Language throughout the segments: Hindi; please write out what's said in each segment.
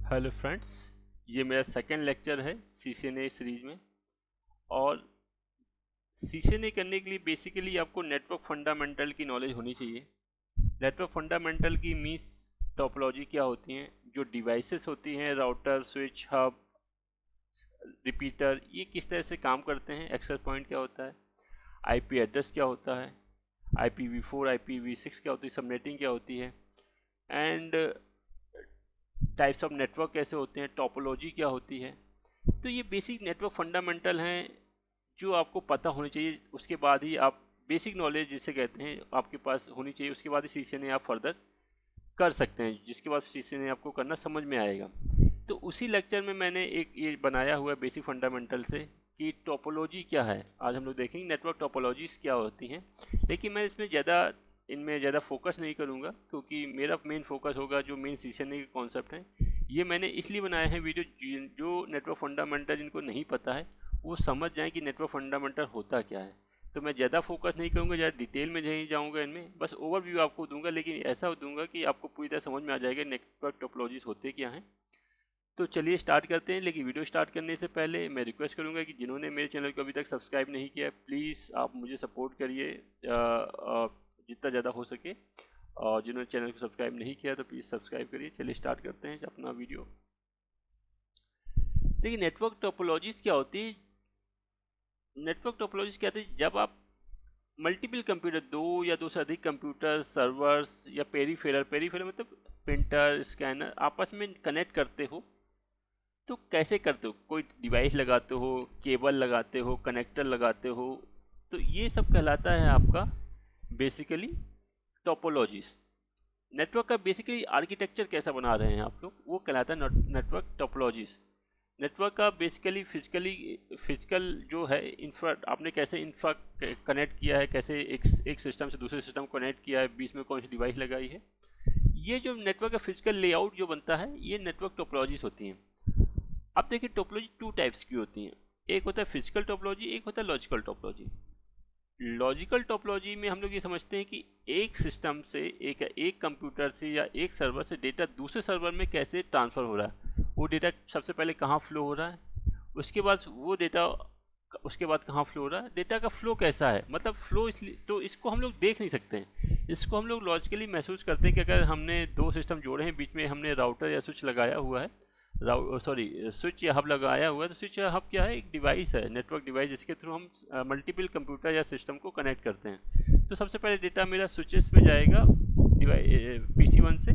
हेलो फ्रेंड्स, ये मेरा सेकंड लेक्चर है CCNA सीरीज में। और CCNA करने के लिए बेसिकली आपको नेटवर्क फंडामेंटल की नॉलेज होनी चाहिए। नेटवर्क फंडामेंटल की मीन्स टोपोलॉजी क्या होती हैं, जो डिवाइसेस होती हैं, राउटर, स्विच, हब, रिपीटर, ये किस तरह से काम करते हैं, एक्सेस पॉइंट क्या होता है, IP एड्रेस क्या होता है, IPv4 IPv6 क्या होती है, सबनेटिंग क्या होती है, एंड टाइप्स ऑफ नेटवर्क कैसे होते हैं, टोपोलॉजी क्या होती है। तो ये बेसिक नेटवर्क फंडामेंटल हैं जो आपको पता होनी चाहिए। उसके बाद ही आप बेसिक नॉलेज जिसे कहते हैं आपके पास होनी चाहिए। उसके बाद ही CCNA आप फर्दर कर सकते हैं, जिसके बाद CCNA आपको करना समझ में आएगा। तो उसी लेक्चर में मैंने एक ये बनाया हुआ है बेसिक फंडामेंटल से कि टोपोलॉजी क्या है। आज हम लोग देखेंगे नेटवर्क टोपोलॉजीज क्या होती हैं, लेकिन मैं इनमें ज़्यादा फोकस नहीं करूँगा, क्योंकि मेरा मेन फोकस होगा जो मेन CCNA के कॉन्सेप्ट हैं। ये मैंने इसलिए बनाया है वीडियो, जो नेटवर्क फंडामेंटल जिनको नहीं पता है वो समझ जाएं कि नेटवर्क फंडामेंटल होता क्या है। तो मैं ज़्यादा फोकस नहीं करूँगा, ज़्यादा डिटेल में नहीं जाऊँगा इनमें, बस ओवरव्यू आपको दूंगा, लेकिन ऐसा दूंगा कि आपको पूरी तरह समझ में आ जाएगा नेटवर्क टोपोलॉजीज होते क्या हैं। तो चलिए स्टार्ट करते हैं। लेकिन वीडियो स्टार्ट करने से पहले मैं रिक्वेस्ट करूंगा कि जिन्होंने मेरे चैनल को अभी तक सब्सक्राइब नहीं किया, प्लीज़ आप मुझे सपोर्ट करिए जितना ज़्यादा हो सके। और जिन्होंने चैनल को सब्सक्राइब नहीं किया तो प्लीज़ सब्सक्राइब करिए। चलिए स्टार्ट करते हैं अपना वीडियो। देखिए, नेटवर्क टोपोलॉजीज क्या होती है। नेटवर्क टोपोलॉजीज क्या होती है, जब आप मल्टीपल कंप्यूटर, दो या दो से अधिक कंप्यूटर, सर्वर्स या पेरीफेरल मतलब प्रिंटर, स्कैनर आपस में कनेक्ट करते हो। तो कैसे करते हो, कोई डिवाइस लगाते हो, केबल लगाते हो, कनेक्टर लगाते हो, तो ये सब कहलाता है आपका बेसिकली टोपोलॉजीज। नेटवर्क का बेसिकली आर्किटेक्चर कैसा बना रहे हैं आप लोग, वो कहलाता है नेटवर्क टोपोलॉजीज। नेटवर्क का बेसिकली फिजिकल जो है इंफ्रा, आपने कैसे इंफ्रा कनेक्ट किया है, कैसे एक सिस्टम से दूसरे सिस्टम को कनेक्ट किया है, बीच में कौन सी डिवाइस लगाई है, ये जो नेटवर्क का फिजिकल लेआउट जो बनता है, ये नेटवर्क टोपोलॉजीज होती हैं। अब देखिए, टोपोलॉजी टू टाइप्स की होती हैं। एक होता है फिजिकल टोपोलॉजी, एक होता है लॉजिकल टोपोलॉजी। लॉजिकल टोपोलॉजी में हम लोग ये समझते हैं कि एक सिस्टम से, एक कंप्यूटर से या एक सर्वर से डेटा दूसरे सर्वर में कैसे ट्रांसफ़र हो रहा है, वो डेटा सबसे पहले कहाँ फ्लो हो रहा है, उसके बाद वो डेटा उसके बाद कहाँ फ्लो हो रहा है, डेटा का फ्लो कैसा है, मतलब फ्लो। इसलिए तो इसको हम लोग देख नहीं सकते हैं, इसको हम लोग लॉजिकली महसूस करते हैं कि अगर हमने दो सिस्टम जोड़े हैं, बीच में हमने राउटर या स्विच लगाया हुआ है, स्विच या हब लगाया हुआ है, तो स्विच या हब क्या है, एक डिवाइस है, नेटवर्क डिवाइस, जिसके थ्रू हम मल्टीपल कंप्यूटर या सिस्टम को कनेक्ट करते हैं। तो सबसे पहले डेटा मेरा स्विचेस में जाएगा PC1 से,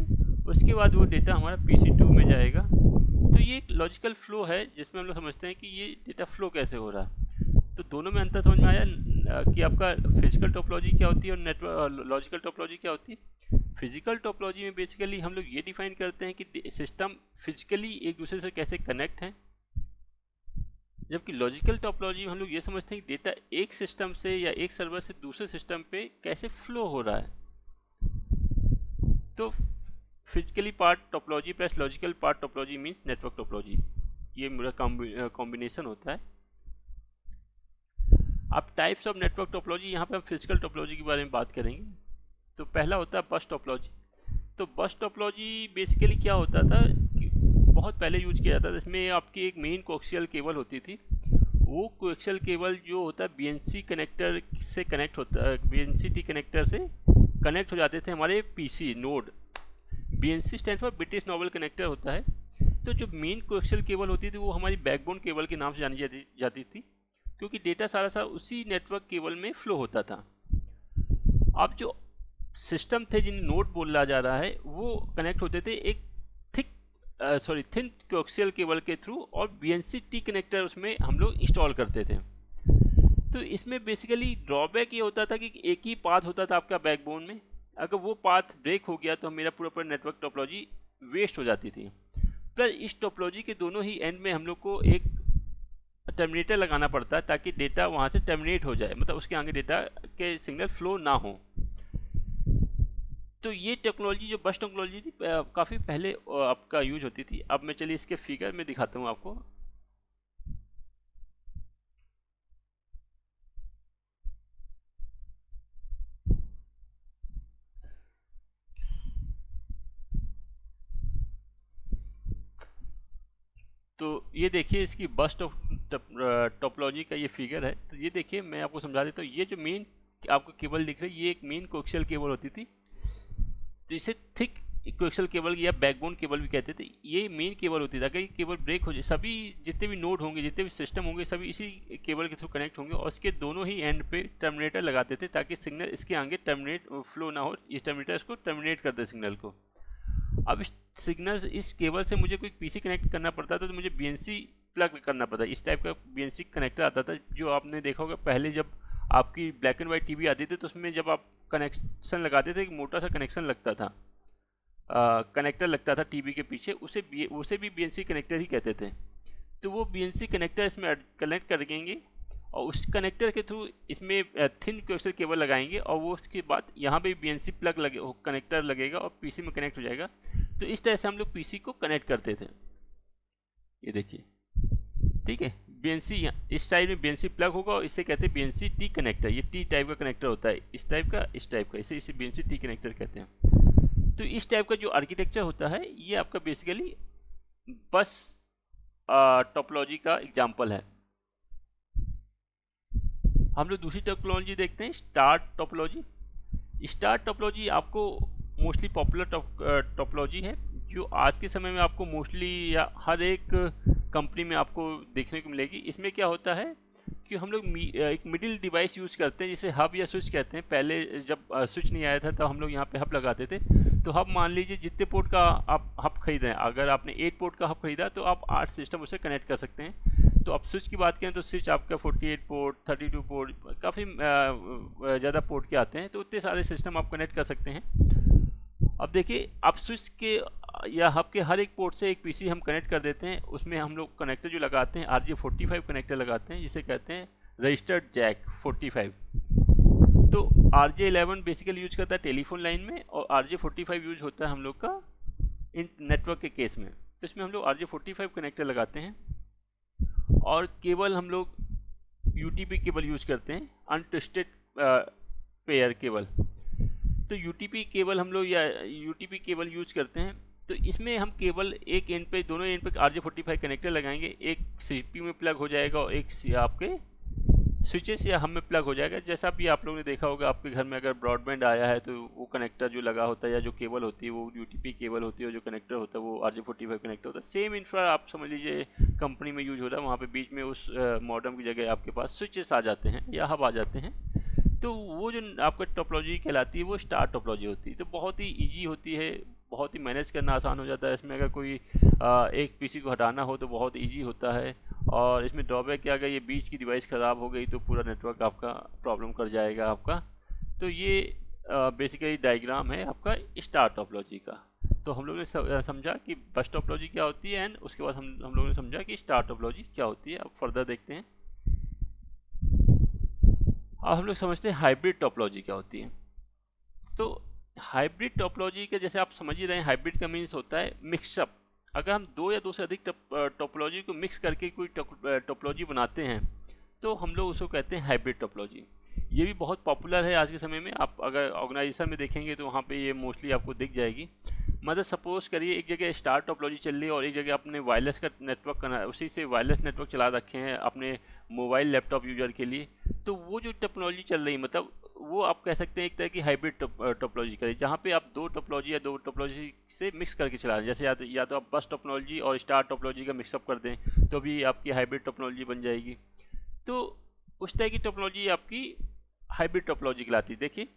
उसके बाद वो डेटा हमारा PC2 में जाएगा। तो ये एक लॉजिकल फ्लो है जिसमें हम लोग समझते हैं कि ये डेटा फ्लो कैसे हो रहा है। तो दोनों में अंतर समझ में आया कि आपका फिजिकल टोपोलॉजी क्या होती है और नेटवर्क लॉजिकल टोपोलॉजी क्या होती है। फिजिकल टोपोलॉजी में बेसिकली हम लोग ये डिफाइन करते हैं कि सिस्टम फिजिकली एक दूसरे से कैसे कनेक्ट हैं, जबकि लॉजिकल टोपोलॉजी में हम लोग ये समझते हैं कि डेटा एक सिस्टम से या एक सर्वर से दूसरे सिस्टम पे कैसे फ्लो हो रहा है। तो physically part topology plus logical part topology means network topology, ये मेरा कॉम्बिनेशन होता है। अब टाइप्स ऑफ नेटवर्क टोपोलॉजी, यहाँ पे हम फिजिकल टोपोलॉजी के बारे में बात करेंगे। तो पहला होता है बस टोपोलॉजी। तो बस टोपोलॉजी बेसिकली क्या होता था कि बहुत पहले यूज किया जाता था, इसमें आपकी एक मेन कोएक्सियल केबल होती थी। वो कोएक्सियल केबल जो होता है BNC कनेक्टर से कनेक्ट होता है, BNC कनेक्टर से कनेक्ट हो जाते थे हमारे PC node. BNC stand for British noble connector होता है। तो जो मेन कोएक्सियल केबल होती थी वो हमारी बैकबोन केबल के नाम से जानी जाती थी, क्योंकि डेटा सारा उसी नेटवर्क केबल में फ्लो होता था। अब जो सिस्टम थे जिन्हें नोड बोला जा रहा है, वो कनेक्ट होते थे एक थिन कोएक्सियल केबल के थ्रू, और BNC कनेक्टर उसमें हम लोग इंस्टॉल करते थे। तो इसमें बेसिकली ड्रॉबैक ये होता था कि एक ही पाथ होता था आपका बैकबोन में। अगर वो पाथ ब्रेक हो गया तो मेरा पूरा नेटवर्क टोपोलॉजी वेस्ट हो जाती थी। प्लस इस टोपोलॉजी के दोनों ही एंड में हम लोग को एक टर्मिनेटर लगाना पड़ता है, ताकि डेटा वहाँ से टर्मिनेट हो जाए, मतलब उसके आगे डेटा के सिग्नल फ्लो ना हो। तो ये टेक्नोलॉजी जो बस टेक्नोलॉजी थी काफ़ी पहले आपका यूज होती थी। अब मैं चलिए इसके फिगर में दिखाता हूँ आपको। तो ये देखिए इसकी बस टोपोलॉजी का ये फिगर है। तो ये देखिए मैं आपको समझा देता हूँ। ये जो मेन आपको केबल दिख रही है, ये एक मेन कोएक्सियल केबल होती थी। तो इसे थिक कोएक्सियल केबल या बैकबोन केबल भी कहते थे। ये मेन केबल होती थी। अगर ये केबल ब्रेक हो जाए, सभी जितने भी नोड होंगे, जितने भी सिस्टम होंगे, सभी इसी केबल के थ्रू कनेक्ट होंगे और इसके दोनों ही एंड पे टर्मिनेटर लगाते थे ताकि सिग्नल इसके आगे टर्मिनेट फ्लो ना हो, ये टर्मिनेटर इसको टर्मिनेट कर दे सिग्नल को। अब इस सिग्नल इस केबल से मुझे कोई पीसी कनेक्ट करना पड़ता था तो मुझे बीएनसी प्लग करना पड़ता। इस टाइप का बीएनसी कनेक्टर आता था, जो आपने देखा होगा पहले जब आपकी ब्लैक एंड वाइट टीवी आती थी तो उसमें जब आप कनेक्शन लगाते थे, एक मोटा सा कनेक्शन लगता था, कनेक्टर लगता था टीवी के पीछे, उसे भी बीएनसी कनेक्टर ही कहते थे। तो वो बीएनसी कनेक्टर इसमें कनेक्ट कर देंगे और उस कनेक्टर के थ्रू इसमें थिन कोएक्सियल केबल लगाएंगे और वो उसके बाद यहाँ पे बीएनसी प्लग लगे कनेक्टर लगेगा और पीसी में कनेक्ट हो जाएगा। तो इस तरह से हम लोग पीसी को कनेक्ट करते थे। ये देखिए, ठीक है, बीएनसी इस साइड में बीएनसी प्लग होगा और इसे कहते हैं बीएनसी टी कनेक्टर। ये टी टाइप का कनेक्टर होता है, इस टाइप का, इसे बीएनसी टी कनेक्टर कहते हैं। तो इस टाइप का जो आर्किटेक्चर होता है ये आपका बेसिकली बस टोपोलॉजी का एग्जाम्पल है। हम लोग दूसरी टोपोलॉजी देखते हैं, स्टार टोपोलॉजी। स्टार टोपोलॉजी आपको मोस्टली पॉपुलर टोपोलॉजी है, जो आज के समय में आपको मोस्टली या हर एक कंपनी में आपको देखने को मिलेगी। इसमें क्या होता है कि हम लोग एक मिडिल डिवाइस यूज करते हैं जिसे हब या स्विच कहते हैं। पहले जब स्विच नहीं आया था तो हम लोग यहाँ पे हब लगाते थे। तो हब मान लीजिए जितने पोर्ट का आप हब खरीदें, अगर आपने 8 पोर्ट का हब खरीदा तो आप 8 सिस्टम उसे कनेक्ट कर सकते हैं। तो अब स्विच की बात करें तो स्विच आपका 48 पोर्ट, 32 पोर्ट, काफ़ी ज़्यादा पोर्ट के आते हैं, तो उतने सारे सिस्टम आप कनेक्ट कर सकते हैं। अब देखिए, आप स्विच के या हब के हर एक पोर्ट से एक पीसी हम कनेक्ट कर देते हैं। उसमें हम लोग कनेक्टर जो लगाते हैं RJ45 कनेक्टर लगाते हैं, जिसे कहते हैं रजिस्टर्ड जैक 45। तो RJ11 बेसिकली यूज करता है टेलीफोन लाइन में और RJ45 यूज होता है हम लोग का इन नेटवर्क के केस में। तो इसमें हम लोग RJ45 कनेक्टर लगाते हैं और केबल हम लोग UTP केबल यूज करते हैं, अनट्विस्टेड पेयर केबल। तो UTP केबल हम लोग या UTP केबल यूज करते हैं। तो इसमें हम केबल एक एंड पे, दोनों एंड पे RJ45 कनेक्टर लगाएंगे। एक CPU में प्लग हो जाएगा और एक आपके स्विचेस या हम में प्लग हो जाएगा। जैसा भी आप लोगों ने देखा होगा, आपके घर में अगर ब्रॉडबैंड आया है तो वो कनेक्टर जो लगा होता है या जो केबल होती है वो UTP केबल होती है और जो कनेक्टर होता है वो RJ45 कनेक्टर होता है। सेम इंफ्रा आप समझ लीजिए कंपनी में यूज हो रहा है, वहाँ पे बीच में उस मॉडेम की जगह आपके पास स्विचेस आ जाते हैं या हब आ जाते हैं। तो वो जो आपका टोपोलॉजी कहलाती है वो स्टार टोपोलॉजी होती है। तो बहुत ही ईजी होती है, बहुत ही मैनेज करना आसान हो जाता है। इसमें अगर कोई एक पीसी को हटाना हो तो बहुत ईजी होता है। और इसमें ड्रॉबैक क्या, अगर ये बीच की डिवाइस ख़राब हो गई तो पूरा नेटवर्क आपका प्रॉब्लम कर जाएगा आपका। तो ये बेसिकली डायग्राम है आपका स्टार टोपोलॉजी का। तो हम लोग ने समझा कि बस टोपोलॉजी क्या होती है एंड उसके बाद हम लोगों ने समझा कि स्टार टोपोलॉजी क्या होती है। अब फर्दर देखते हैं। अब हम लोग समझते हैं हाइब्रिड टोपोलॉजी क्या होती है। तो हाइब्रिड टोपोलॉजी के जैसे आप समझ ही रहे हैं, हाइब्रिड का मीन्स होता है मिक्सअप। अगर हम दो या दो से अधिक टोपोलॉजी को मिक्स करके कोई टोपोलॉजी बनाते हैं तो हम लोग उसको कहते हैं हाइब्रिड टोपोलॉजी। ये भी बहुत पॉपुलर है आज के समय में। आप अगर ऑर्गेनाइजेशन में देखेंगे तो वहाँ पे ये मोस्टली आपको दिख जाएगी। मतलब सपोज करिए एक जगह स्टार टोपोलॉजी चल रही है और एक जगह अपने वायरलेस का नेटवर्क करना है, उसी से वायरलेस नेटवर्क चला रखे हैं अपने मोबाइल लैपटॉप यूजर के लिए। तो वो जो टोपोलॉजी चल रही है, मतलब वो आप कह सकते हैं एक तरह की हाइब्रिड टोपोलॉजी करें, जहाँ पे आप दो टोपोलॉजी या दो टोपोलॉजी से मिक्स करके चला रहे हैं। जैसे या तो आप बस टोपोलॉजी और स्टार टोपोलॉजी का मिक्सअप कर दें तो भी आपकी हाइब्रिड टोपोलॉजी बन जाएगी। तो उस तरह की टोपोलॉजी आपकी हाइब्रिड टोपोलॉजी कहलाती है। देखिए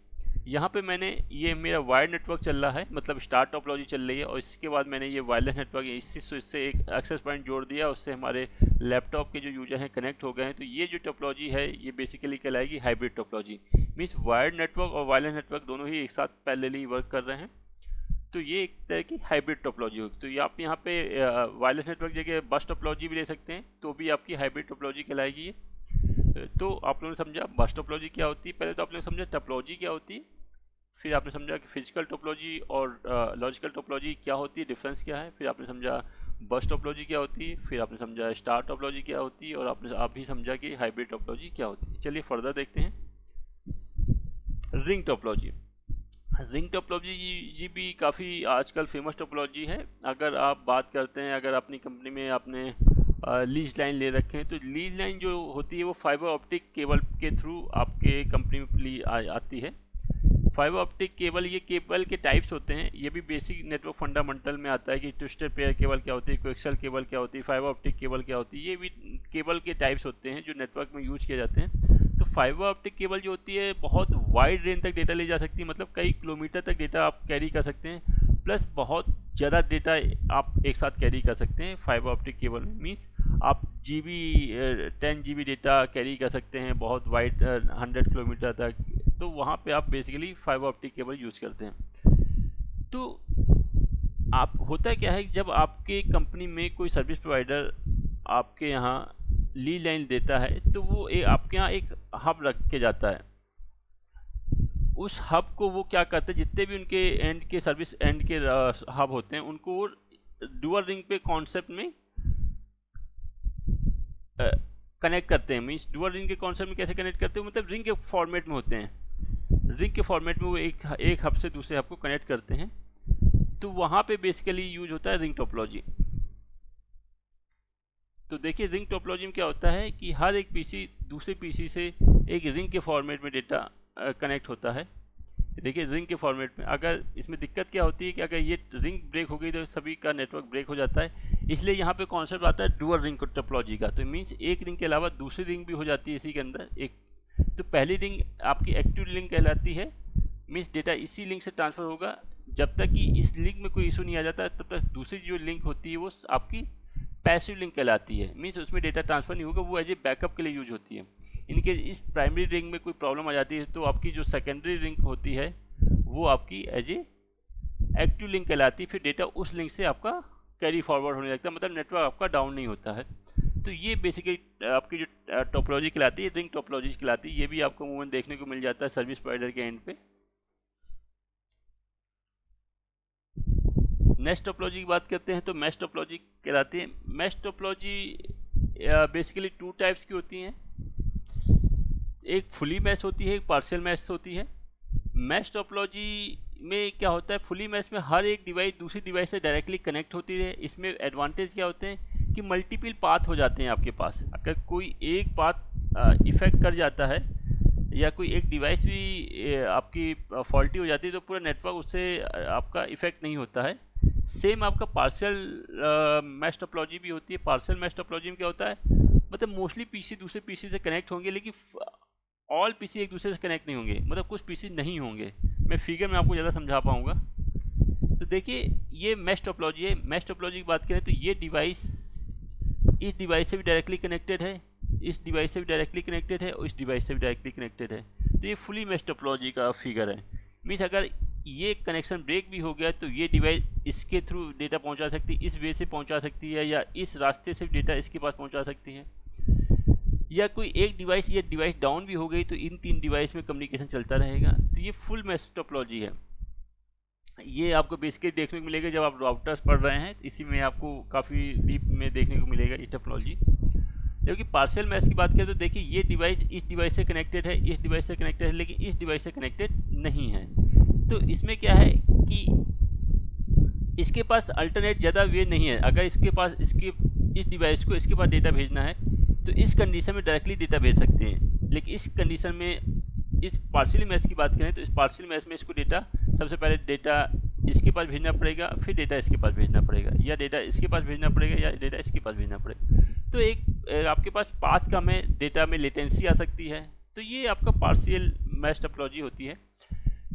यहाँ पे मैंने ये मेरा वायर्ड नेटवर्क चल रहा है, मतलब स्टार टोपोलॉजी चल रही है, और इसके बाद मैंने ये वायरलेस नेटवर्क इसी स्विच से एक एक्सेस पॉइंट जोड़ दिया, उससे हमारे लैपटॉप के जो यूजर हैं कनेक्ट हो गए हैं। तो ये जो टोपोलॉजी है ये बेसिकली कहलाएगी hybrid topology. Means wired network और वायरलेस नेटवर्क दोनों ही एक साथ पैरेलली वर्क कर रहे हैं। तो ये एक तरह की हाइब्रिड टोपोलॉजी होगी। तो आप यहाँ पे वायरलेस नेटवर्क जगह बस टोपोलॉजी भी ले सकते हैं, तो भी आपकी हाइब्रिड टोपोलॉजी कहलाएगी ये। तो आप लोगों ने समझा बस टोपोलॉजी क्या होती है। पहले तो आप लोगों ने समझा टोपोलॉजी क्या होती है, फिर आपने समझा कि फिजिकल टोपोलॉजी और लॉजिकल टोपोलॉजी क्या होती है, डिफरेंस क्या है। फिर आपने समझा बस टोपोलॉजी क्या होती है, फिर आपने समझा स्टार टोपोलॉजी क्या होती है, और आप भी समझा कि हाइब्रिड टोपोलॉजी क्या होती है। चलिए फर्दर देखते हैं। Ring topology. रिंग टोपोलॉजी ये भी काफ़ी आजकल फेमस टोपोलॉजी है। अगर आप बात करते हैं, अगर अपनी कंपनी में आपने लीज लाइन ले रखे हैं, तो लीज लाइन जो होती है वो फाइबर ऑप्टिक केबल के थ्रू आपके कंपनी में आती है। फाइबर ऑप्टिक केबल, ये केबल के टाइप्स होते हैं। ये भी बेसिक नेटवर्क फंडामेंटल में आता है कि ट्विस्टेड पेयर केबल क्या होती है, कोएक्सियल केबल क्या होती है, फाइबर ऑप्टिक केबल क्या होती है। ये भी केबल के टाइप्स होते हैं जो नेटवर्क में यूज किए जाते हैं। तो फाइबर ऑप्टिक केबल जो होती है बहुत वाइड रेंज तक डेटा ले जा सकती है, मतलब कई किलोमीटर तक डेटा आप कैरी कर सकते हैं, प्लस बहुत ज़्यादा डेटा आप एक साथ कैरी कर सकते हैं। फाइबर ऑप्टिक केबल मीन्स आप GB 10 GB डेटा कैरी कर सकते हैं बहुत वाइड 100 किलोमीटर तक। तो वहाँ पे आप basically fibre optic cable use करते हैं। तो आप होता क्या है, जब आपके कंपनी में कोई सर्विस प्रोवाइडर आपके यहाँ लीज लाइन देता है तो वो आपके यहाँ एक हब रख के जाता है। उस हब को वो क्या करते हैं, जितने भी उनके एंड के सर्विस एंड के हब होते हैं उनको वो डुअल रिंग पे कॉन्सेप्ट में कनेक्ट करते हैं। मीन्स डुअल रिंग के कॉन्सेप्ट में कैसे कनेक्ट करते हैं, मतलब रिंग के फॉर्मेट में होते हैं। रिंग के फॉर्मेट में वो एक हब से दूसरे हब को कनेक्ट करते हैं। तो वहाँ पे बेसिकली यूज होता है रिंग टोपोलॉजी। तो देखिए रिंग टोपोलॉजी में क्या होता है कि हर एक पीसी दूसरे पीसी से एक रिंग के फॉर्मेट में डेटा कनेक्ट होता है। देखिए रिंग के फॉर्मेट में, अगर इसमें दिक्कत क्या होती है कि अगर ये रिंग ब्रेक हो गई तो सभी का नेटवर्क ब्रेक हो जाता है। इसलिए यहाँ पे कॉन्सेप्ट आता है डुअल रिंग टोपोलॉजी का। तो मीन्स एक रिंग के अलावा दूसरी रिंग भी हो जाती है इसी के अंदर एक। तो पहली रिंग आपकी एक्टिव लिंक कहलाती है, मीन्स डेटा इसी लिंक से ट्रांसफ़र होगा। जब तक कि इस लिंक में कोई इशू नहीं आ जाता तब तक दूसरी जो लिंक होती है वो आपकी पैसिव लिंक कहलाती है। मीन्स उसमें डेटा ट्रांसफ़र नहीं होगा, वो एज ए बैकअप के लिए यूज होती है। इनके इस प्राइमरी रिंग में कोई प्रॉब्लम आ जाती है तो आपकी जो सेकेंडरी रिंग होती है वो आपकी एज ए एक्टिव लिंक कहलाती है। फिर डेटा उस लिंक से आपका कैरी फॉरवर्ड होने लगता है, मतलब नेटवर्क आपका डाउन नहीं होता है। तो ये बेसिकली आपकी जो टोपोलॉजी कहलाती है रिंग टोपोलॉजी कहलाती है। ये भी आपको मूवमेंट देखने को मिल जाता है सर्विस प्रोवाइडर के एंड पे। नेक्स्ट टोपोलॉजी की बात करते हैं तो मैश टोपोलॉजी कहलाती है। मैश टोपोलॉजी बेसिकली 2 टाइप्स की होती हैं, एक फुली मैश होती है, एक पार्शियल मैश होती है। मैश टोपोलॉजी में क्या होता है, फुली मैश में हर एक डिवाइस दूसरी डिवाइस से डायरेक्टली कनेक्ट होती है। इसमें एडवांटेज क्या होते हैं कि मल्टीपल पाथ हो जाते हैं आपके पास। अगर कोई एक पाथ इफेक्ट कर जाता है या कोई एक डिवाइस भी आपकी फॉल्टी हो जाती है तो पूरा नेटवर्क उससे आपका इफेक्ट नहीं होता है। सेम आपका पार्शियल मैश टोपोलॉजी भी होती है। पार्शियल मैश टोपोलॉजी में क्या होता है, मतलब मोस्टली पीसी दूसरे पीसी से कनेक्ट होंगे लेकिन ऑल पीसी एक दूसरे से कनेक्ट नहीं होंगे, मतलब कुछ पीसी नहीं होंगे। मैं फिगर में आपको ज़्यादा समझा पाऊँगा। तो देखिए ये मैश टोपोलॉजी है। मैश टोपोलॉजी की बात करें तो ये डिवाइस इस डिवाइस से भी डायरेक्टली कनेक्टेड है, इस डिवाइस से भी डायरेक्टली कनेक्टेड है और इस डिवाइस से भी डायरेक्टली कनेक्टेड है। तो ये फुली मैश टोपोलॉजी का फिगर है। मीन्स अगर ये कनेक्शन ब्रेक भी हो गया तो ये डिवाइस इसके थ्रू डेटा पहुंचा सकती है, इस वे से पहुंचा सकती है या इस रास्ते से डेटा इसके पास पहुंचा सकती है। या कोई एक डिवाइस या डिवाइस डाउन भी हो गई तो इन 3 डिवाइस में कम्युनिकेशन चलता रहेगा। तो ये फुल मैश टोपोलॉजी है। ये आपको बेसिकली देखने को मिलेगा जब आप राउटर्स पढ़ रहे हैं, इसी में आपको काफ़ी डीप में देखने को मिलेगा ये टोपोलॉजी। जबकि पार्शियल मैश की बात करें तो देखिए ये डिवाइस इस डिवाइस से कनेक्टेड है, इस डिवाइस से कनेक्टेड है, लेकिन इस डिवाइस से कनेक्टेड नहीं है। तो इसमें क्या है कि इसके पास अल्टरनेट ज़्यादा वे नहीं है। अगर इसके पास इस डिवाइस को इसके पास डेटा भेजना है तो इस कंडीशन में डायरेक्टली डेटा भेज सकते हैं। लेकिन इस कंडीशन में इस पार्शियल मैश की बात करें तो इस पार्शियल मैश में इसको डेटा सबसे पहले डेटा इसके पास भेजना पड़ेगा, फिर डेटा इसके पास भेजना पड़ेगा, या डेटा इसके पास भेजना पड़ेगा या डेटा इसके पास भेजना पड़ेगा। तो एक आपके पास पाथ कम है, डेटा में लेटेंसी आ सकती है। तो ये आपका पार्शियल मैश टोपोलॉजी होती है।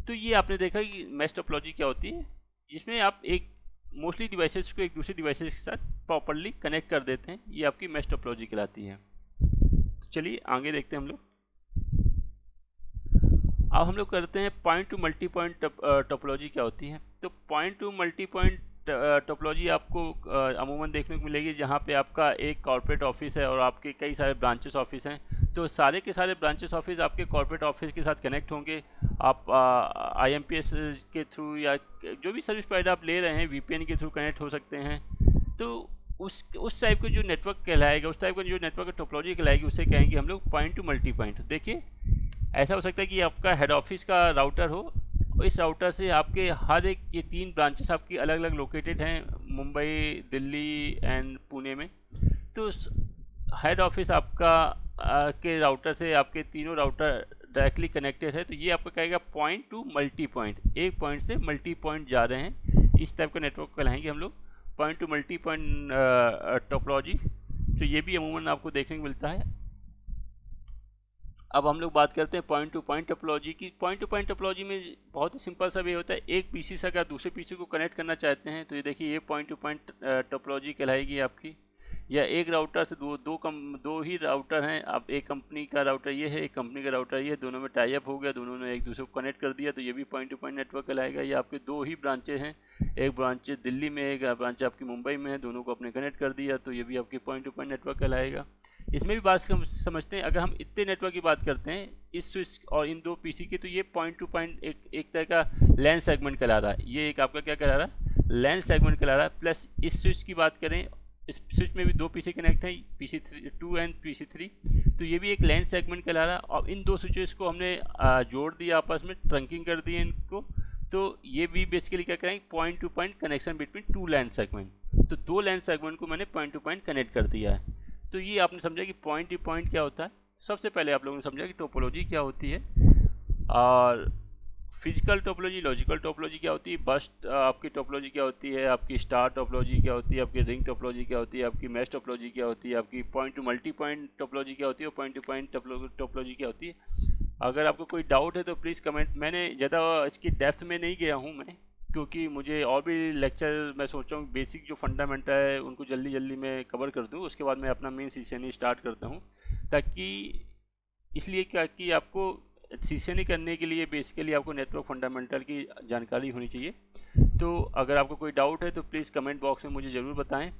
तो ये आपने देखा कि मैश टोपोलॉजी क्या होती है, जिसमें आप एक मोस्टली डिवाइसेस को एक दूसरे डिवाइसेस के साथ प्रॉपरली कनेक्ट कर देते हैं। ये आपकी मैश टोपोलॉजी कहलाती है। तो चलिए आगे देखते हैं हम लोग। अब हम लोग करते हैं point two multi point topology क्या होती है। तो point two multi point topology आपको अमूमन देखने को मिलेगी जहाँ पे आपका एक कॉर्पोरेट ऑफिस है और आपके कई सारे ब्रांचेस ऑफिस हैं। तो सारे के सारे ब्रांचेस ऑफिस आपके कॉर्पोरेट ऑफिस के साथ कनेक्ट होंगे। आप IMPS के थ्रू या जो भी सर्विस प्रोवाइडर आप ले रहे हैं VPN के थ्रू कनेक्ट हो सकते हैं। तो उस टाइप का जो नेटवर्क कहलाएगा, उस टाइप का जो नेटवर्क टोपोलॉजी कहलाएगी, उसे कहेंगे हम लोग पॉइंट टू मल्टी पॉइंट। देखिए ऐसा हो सकता है कि आपका हेड ऑफिस का राउटर हो इस राउटर से आपके हर एक, ये 3 ब्रांचेस आपकी अलग अलग लोकेटेड हैं, मुंबई, दिल्ली एंड पुणे में। तो हेड ऑफिस आपका के राउटर से आपके तीनों राउटर डायरेक्टली कनेक्टेड है। तो ये आपका कहेगा पॉइंट टू मल्टी पॉइंट, एक पॉइंट से मल्टी पॉइंट जा रहे हैं, इस टाइप का नेटवर्क कहलाएंगे हम लोग, point two multi point topology. तो ये भी अमूमन आपको देखने को मिलता है। अब हम लोग बात करते हैं पॉइंट टू पॉइंट टोपोलॉजी की। पॉइंट टू पॉइंट टोपोलॉजी में बहुत ही सिंपल सा वे होता है, एक पीसी से अगर दूसरे पीसी को कनेक्ट करना चाहते हैं तो ये देखिए, ये पॉइंट टू पॉइंट टोपोलॉजी कहलाएगी आपकी। या एक राउटर से दो ही राउटर हैं, अब एक कंपनी का राउटर ये है, एक कंपनी का राउटर ये है, दोनों में टाई अप हो गया, दोनों ने एक दूसरे को कनेक्ट कर दिया, तो ये भी पॉइंट टू पॉइंट नेटवर्क कहलाएगा। ये आपके 2 ही ब्रांचें हैं, एक ब्रांच दिल्ली में, एक ब्रांच आपकी मुंबई में है, दोनों को आपने कनेक्ट कर दिया, तो ये भी आपकी पॉइंट टू पॉइंट नेटवर्क कहलाएगा। इसमें भी बात समझते हैं, अगर हम इतने नेटवर्क की बात करते हैं इस स्विच और इन 2 पीसी की, तो ये पॉइंट टू पॉइंट एक तरह का लैन सेगमेंट कहला रहा है। ये एक आपका क्या कहला रहा है, लैन सेगमेंट कहला रहा है। प्लस इस स्विच की बात करें, इस स्विच में भी 2 पीसी कनेक्ट है, PC2 एंड PC3, तो ये भी एक लैन सेगमेंट कहला रहा है। और इन 2 स्विचेस को हमने जोड़ दिया आपस में, ट्रंकिंग कर दी इनको, तो ये भी बेसिकली क्या करेंगे, point two point connection between 2 लैन सेगमेंट। तो 2 लैन सेगमेंट को मैंने पॉइंट टू पॉइंट कनेक्ट कर दिया है। तो ये आपने समझा कि पॉइंट टू पॉइंट क्या होता है। सबसे पहले आप लोगों ने समझा कि टोपोलॉजी क्या होती है, और फिजिकल टोपोलॉजी, लॉजिकल टोपोलॉजी क्या होती है, बस्ट आपकी टोपोलॉजी क्या होती है, आपकी स्टार टोपोलॉजी क्या होती है, आपकी रिंग टोपोलॉजी क्या होती है, आपकी मैश टोपोलॉजी क्या होती है, आपकी point two multi point topology क्या होती है, और पॉइंट टू पॉइंट टोपोलॉजी क्या होती है। अगर आपको कोई डाउट है तो प्लीज़ कमेंट। मैंने ज़्यादा इसकी डेप्थ में नहीं गया हूँ मैं, क्योंकि मुझे और भी लेक्चर, मैं सोच रहा हूँ बेसिक जो फंडामेंटल है उनको जल्दी जल्दी मैं कवर कर दूँ, उसके बाद मैं अपना मेन सीसेनी स्टार्ट करता हूँ। ताकि इसलिए क्या कि आपको सीसेनी करने के लिए बेसिकली आपको नेटवर्क फंडामेंटल की जानकारी होनी चाहिए। तो अगर आपको कोई डाउट है तो प्लीज़ कमेंट बॉक्स में मुझे ज़रूर बताएं,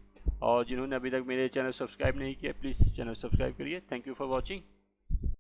और जिन्होंने अभी तक मेरे चैनल सब्सक्राइब नहीं किया प्लीज़ चैनल सब्सक्राइब करिए। Thank you for watching.